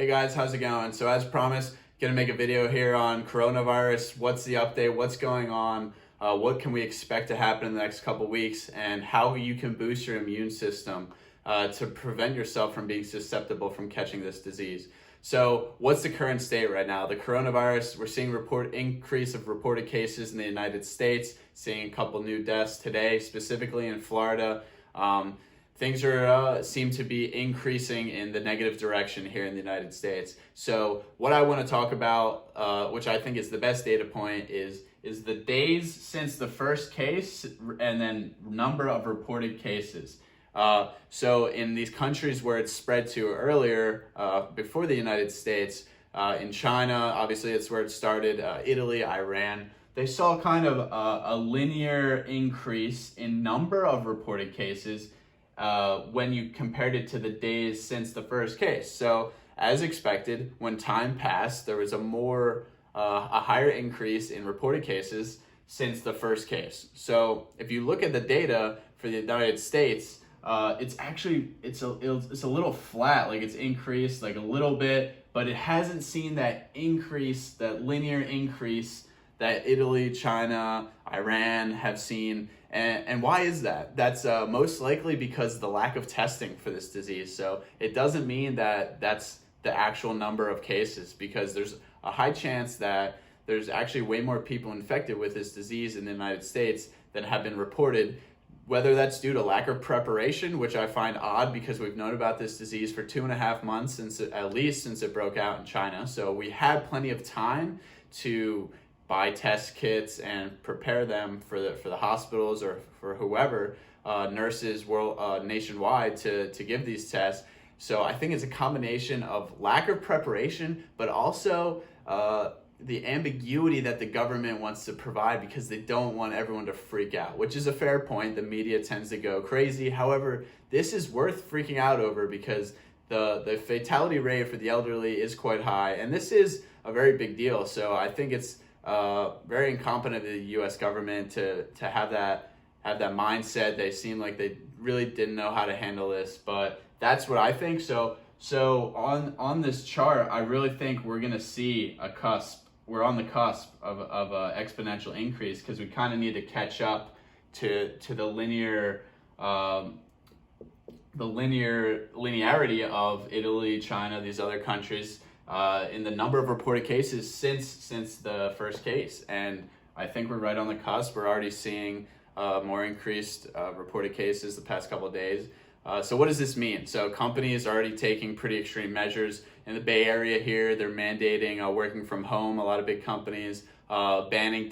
Hey guys, how's it going? So as promised, gonna make a video here on coronavirus. What's the update? What's going on? What can we expect to happen in the next couple weeks? And how you can boost your immune system to prevent yourself from being susceptible from catching this disease. So what's the current state right now? The coronavirus, we're seeing increase of reported cases in the United States, seeing a couple new deaths today, specifically in Florida. Things seem to be increasing in the negative direction here in the United States. So what I want to talk about, which I think is the best data point, is the days since the first case and then number of reported cases. So in these countries where it's spread to earlier, before the United States, in China, obviously it's where it started, Italy, Iran, they saw kind of a linear increase in number of reported cases when you compared it to the days since the first case. So as expected, when time passed, there was a higher increase in reported cases since the first case. So if you look at the data for the United States, it's a little flat, like it's increased like a little bit, but it hasn't seen that increase, that linear increase that Italy, China, Iran have seen. And why is that? That's most likely because of the lack of testing for this disease. So it doesn't mean that that's the actual number of cases, because there's a high chance that there's actually way more people infected with this disease in the United States than have been reported. Whether that's due to lack of preparation, which I find odd because we've known about this disease for 2.5 months at least since it broke out in China. So we had plenty of time to buy test kits and prepare them for the hospitals or for whoever, nurses nationwide to give these tests. So I think it's a combination of lack of preparation, but also the ambiguity that the government wants to provide because they don't want everyone to freak out, which is a fair point. The media tends to go crazy. However, this is worth freaking out over because the fatality rate for the elderly is quite high, and this is a very big deal. So I think it's very incompetent of the U.S. government to have that mindset. They seem like they really didn't know how to handle this, but that's what I think. So on this chart, I really think we're gonna see a cusp. We're on the cusp of an exponential increase because we kind of need to catch up to the linearity of Italy, China, these other countries. In the number of reported cases since the first case. And I think we're right on the cusp. We're already seeing more increased reported cases the past couple of days. So what does this mean? So companies are already taking pretty extreme measures. In the Bay Area here, they're mandating working from home. A lot of big companies banning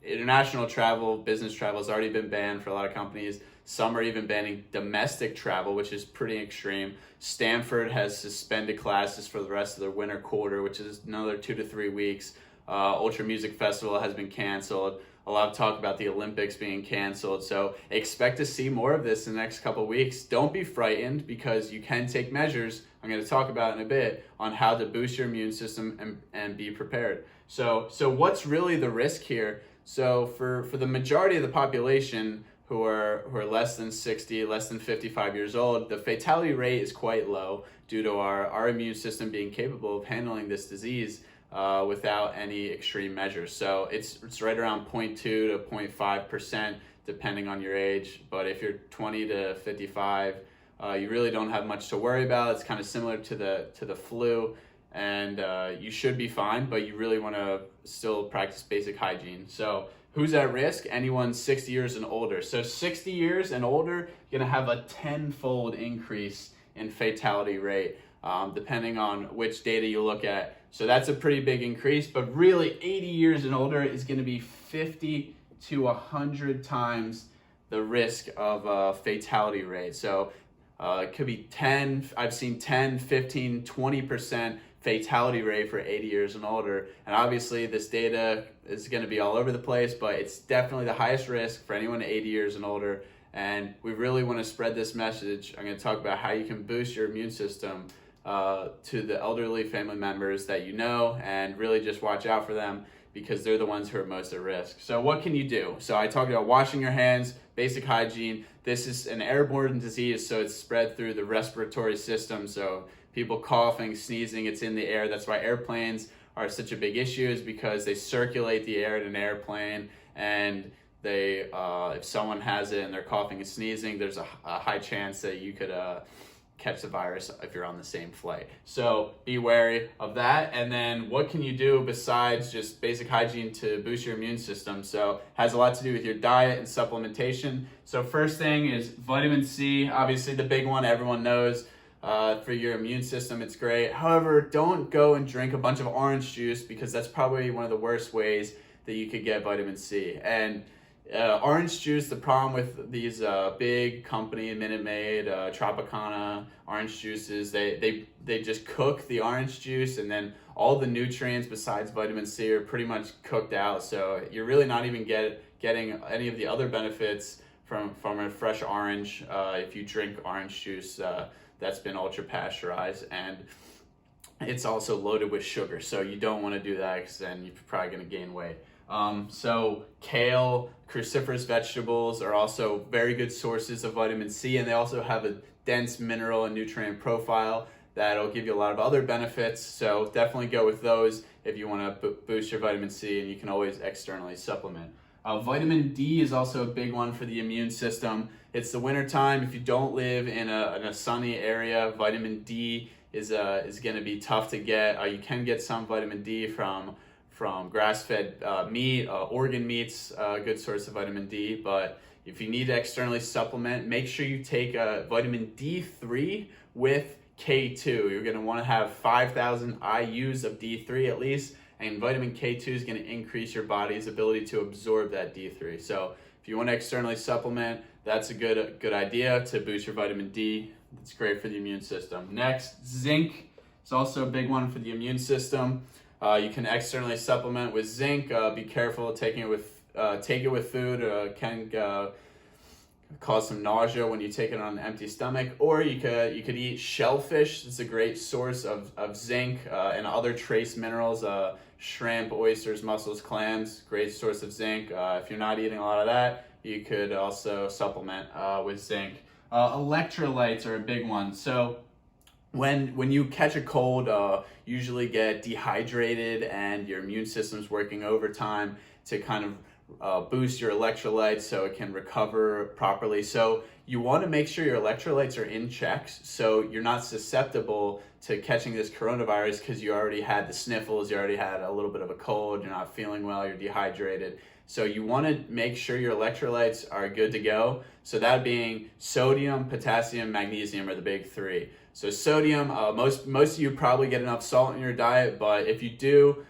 international travel, business travel has already been banned for a lot of companies. Some are even banning domestic travel, which is pretty extreme. Stanford has suspended classes for the rest of their winter quarter, which is another 2 to 3 weeks. Ultra Music Festival has been canceled. A lot of talk about the Olympics being canceled. So expect to see more of this in the next couple of weeks. Don't be frightened because you can take measures, I'm going to talk about in a bit, on how to boost your immune system and be prepared. So what's really the risk here? So for the majority of the population who are less than 60, less than 55 years old, the fatality rate is quite low due to our immune system being capable of handling this disease without any extreme measures. So it's right around 0.2 to 0.5% depending on your age. But if you're 20 to 55, you really don't have much to worry about. It's kind of similar to the flu, and you should be fine, but you really want to still practice basic hygiene. So who's at risk? Anyone 60 years and older. So 60 years and older, you're going to have a 10-fold increase in fatality rate, depending on which data you look at. So that's a pretty big increase, but really 80 years and older is going to be 50 to 100 times the risk of fatality rate. So it could be 10, I've seen 10, 15, 20% fatality rate for 80 years and older. And obviously this data is going to be all over the place, but it's definitely the highest risk for anyone 80 years and older. And we really want to spread this message. I'm going to talk about how you can boost your immune system to the elderly family members that you know, and really just watch out for them because they're the ones who are most at risk. So what can you do? So I talked about washing your hands, basic hygiene. This is an airborne disease, so it's spread through the respiratory system. So people coughing, sneezing, it's in the air. That's why airplanes are such a big issue, is because they circulate the air in an airplane, and they if someone has it and they're coughing and sneezing, there's a high chance that you could catch the virus if you're on the same flight. So be wary of that. And then what can you do besides just basic hygiene to boost your immune system? So it has a lot to do with your diet and supplementation. So first thing is vitamin C, obviously the big one everyone knows. For your immune system, it's great. However, don't go and drink a bunch of orange juice, because that's probably one of the worst ways that you could get vitamin C. And orange juice, the problem with these big company, Minute Maid, Tropicana orange juices, they just cook the orange juice, and then all the nutrients besides vitamin C are pretty much cooked out. So you're really not even getting any of the other benefits from a fresh orange if you drink orange juice that's been ultra pasteurized, and it's also loaded with sugar. So you don't want to do that, because then you're probably going to gain weight. So kale, cruciferous vegetables are also very good sources of vitamin C, and they also have a dense mineral and nutrient profile that'll give you a lot of other benefits. So definitely go with those if you want to boost your vitamin C, and you can always externally supplement. Vitamin D is also a big one for the immune system. It's the winter time. If you don't live in a sunny area, vitamin D is going to be tough to get. You can get some vitamin D from grass-fed meat. Organ meat's a good source of vitamin D, but if you need to externally supplement, make sure you take vitamin D3 with K2. You're going to want to have 5,000 IUs of D3 at least, and vitamin K2 is going to increase your body's ability to absorb that D3. So if you want to externally supplement, that's a good idea to boost your vitamin D. It's great for the immune system. Next, zinc is also a big one for the immune system. You can externally supplement with zinc. Be careful taking it with food. Can cause some nausea when you take it on an empty stomach. Or you could eat shellfish. It's a great source of zinc and other trace minerals. Shrimp, oysters, mussels, clams, great source of zinc. If you're not eating a lot of that, you could also supplement with zinc. Electrolytes are a big one. So when you catch a cold, usually get dehydrated, and your immune system's working overtime to kind of boost your electrolytes so it can recover properly. So you want to make sure your electrolytes are in check, so you're not susceptible to catching this coronavirus, because you already had the sniffles, you already had a little bit of a cold, you're not feeling well, you're dehydrated. So you want to make sure your electrolytes are good to go. So that being sodium, potassium, magnesium are the big three. So sodium, most of you probably get enough salt in your diet, but if you do,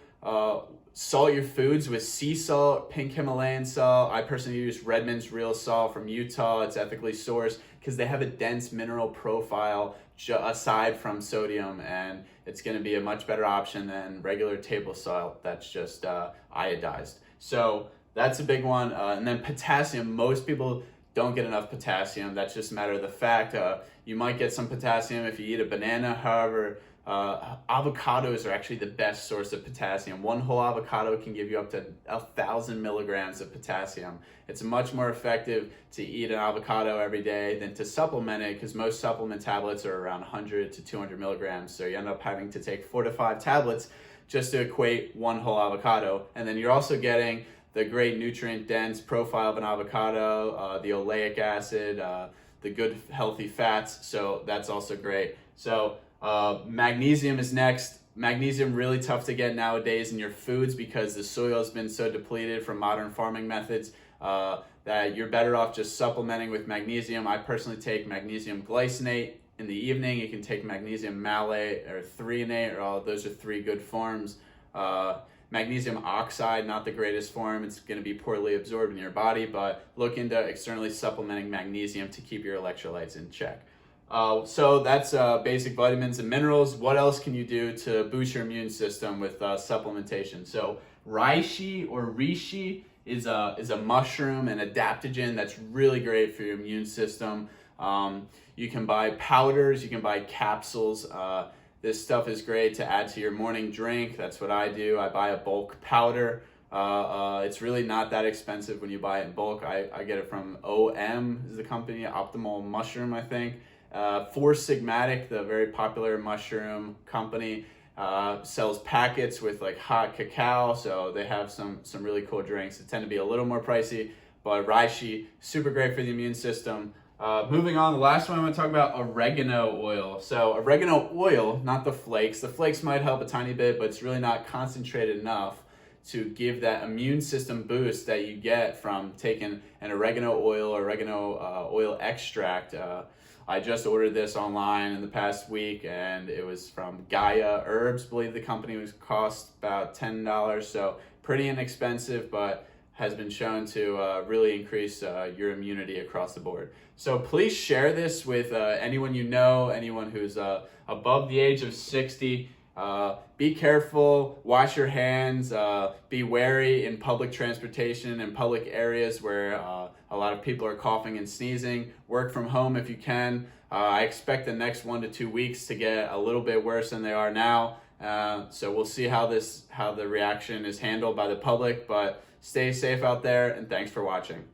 salt your foods with sea salt, pink Himalayan salt. I personally use Redmond's real salt from Utah. It's ethically sourced because they have a dense mineral profile aside from sodium, and it's going to be a much better option than regular table salt that's just iodized. So that's a big one. And then potassium, most people don't get enough potassium. That's just a matter of the fact. You might get some potassium if you eat a banana. However, avocados are actually the best source of potassium. One whole avocado can give you up to 1,000 milligrams of potassium. It's much more effective to eat an avocado every day than to supplement it, because most supplement tablets are around 100 to 200 milligrams. So you end up having to take 4 to 5 tablets just to equate one whole avocado. And then you're also getting the great nutrient dense profile of an avocado, the oleic acid, the good healthy fats. So that's also great. So magnesium is next. Magnesium really tough to get nowadays in your foods because the soil has been so depleted from modern farming methods that you're better off just supplementing with magnesium. I personally take magnesium glycinate in the evening. You can take magnesium malate or threonate, or all those are 3 good forms. Magnesium oxide, not the greatest form. It's going to be poorly absorbed in your body, but look into externally supplementing magnesium to keep your electrolytes in check. So that's basic vitamins and minerals. What else can you do to boost your immune system with supplementation? So Reishi or Reishi is a mushroom, an adaptogen that's really great for your immune system. You can buy powders, you can buy capsules. This stuff is great to add to your morning drink. That's what I do. I buy a bulk powder. It's really not that expensive when you buy it in bulk. I get it from OM is the company, Optimal Mushroom, I think. Four Sigmatic, the very popular mushroom company, sells packets with like hot cacao, so they have some really cool drinks. They tend to be a little more pricey, but Reishi, super great for the immune system. Moving on, the last one I want to talk about, oregano oil. So oregano oil, not the flakes. The flakes might help a tiny bit, but it's really not concentrated enough to give that immune system boost that you get from taking an oregano oil or oregano oil extract. I just ordered this online in the past week, and it was from Gaia Herbs. I believe the company was cost about $10, so pretty inexpensive, but has been shown to really increase your immunity across the board. So please share this with anyone you know, anyone who's above the age of 60. Be careful, wash your hands, be wary in public transportation and public areas where a lot of people are coughing and sneezing. Work from home if you can. I expect the next 1 to 2 weeks to get a little bit worse than they are now. So we'll see how the reaction is handled by the public, but stay safe out there, and thanks for watching.